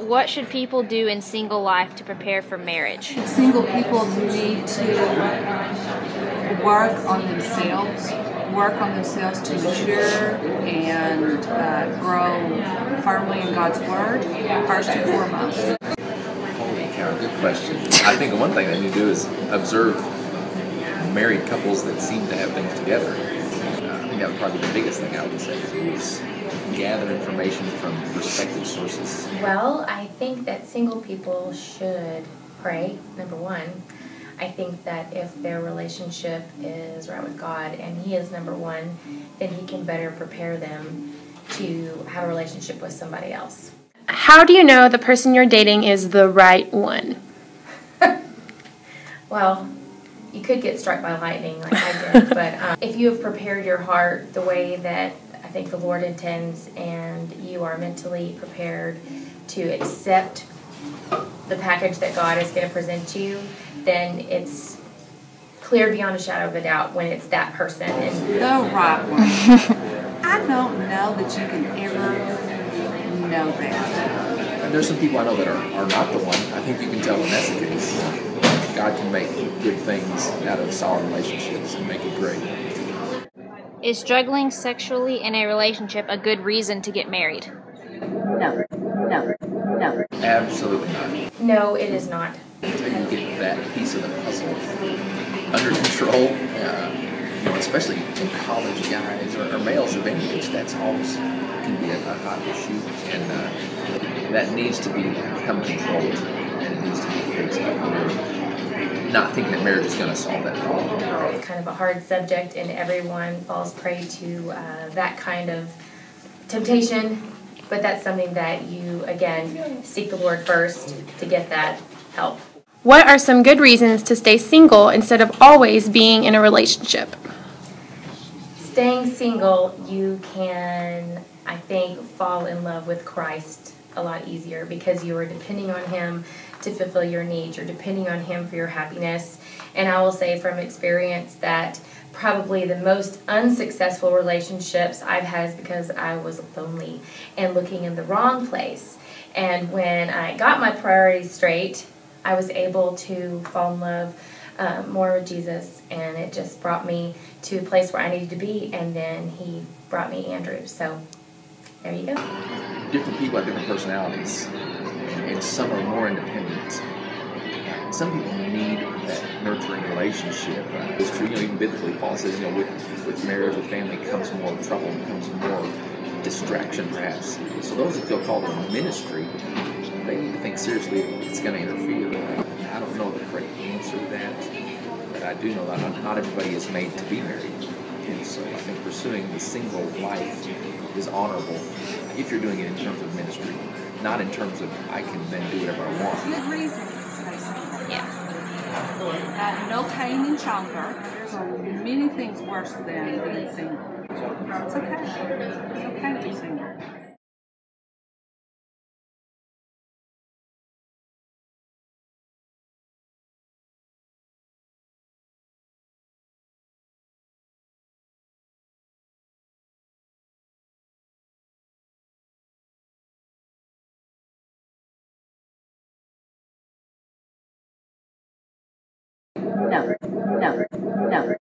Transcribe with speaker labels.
Speaker 1: what should people do in single life to prepare for marriage?
Speaker 2: Single people need to work on themselves to mature and grow firmly in God's Word, first and foremost.
Speaker 3: Holy cow, good question. I think the one thing they need to do is observe married couples that seem to have things together. I think that would probably be the biggest thing I would say is gather information from respective sources.
Speaker 4: Well, I think that single people should pray, number one. I think that if their relationship is right with God and He is number one, then He can better prepare them to have a relationship with somebody else.
Speaker 5: How do you know the person you're dating is the right one?
Speaker 4: Well, you could get struck by lightning like I did, but if you have prepared your heart the way that I think the Lord intends and you are mentally prepared to accept the package that God is going to present to you, then it's clear beyond a shadow of a doubt when it's that person. And
Speaker 2: The right one. I don't know that you can ever know that.
Speaker 3: And there's some people I know that are not the one. I think you can tell when that's the case. God can make good things out of solid relationships and make it great.
Speaker 1: Is struggling sexually in a relationship a good reason to get married?
Speaker 2: No.
Speaker 3: Absolutely not.
Speaker 4: no, it is not.
Speaker 3: Until you get that piece of the puzzle under control, especially in college guys or males of any age, that's always can be a hot issue, and that needs to become controlled, and it needs to be fixed. We're not thinking that marriage is going to solve that problem.
Speaker 4: It's kind of a hard subject, and everyone falls prey to that kind of temptation. But that's something that you, again, seek the Lord first to get that help.
Speaker 5: What are some good reasons to stay single instead of always being in a relationship?
Speaker 4: Staying single, you can, I think, fall in love with Christ a lot easier because you are depending on Him to fulfill your needs. You're depending on Him for your happiness. And I will say from experience that probably the most unsuccessful relationships I've had is because I was lonely and looking in the wrong place. And when I got my priorities straight, I was able to fall in love more with Jesus, and it just brought me to a place where I needed to be, and then He brought me Andrew. So there you go.
Speaker 3: Different people have different personalities, and some are more independent. Some people need that nurturing relationship. It's true, even biblically, Paul says, with marriage, with family comes more trouble, comes more distraction, perhaps. So those that feel called to ministry, they need to think seriously if it's going to interfere. I don't know the correct answer to that, but I do know that not everybody is made to be married. And so I think pursuing the single life is honorable if you're doing it in terms of ministry, not in terms of I can then do whatever I want.
Speaker 2: Good reason to stay single.
Speaker 1: Yeah.
Speaker 2: No pain in childbirth. There's many things worse than being single. It's okay. It's okay to be single. No.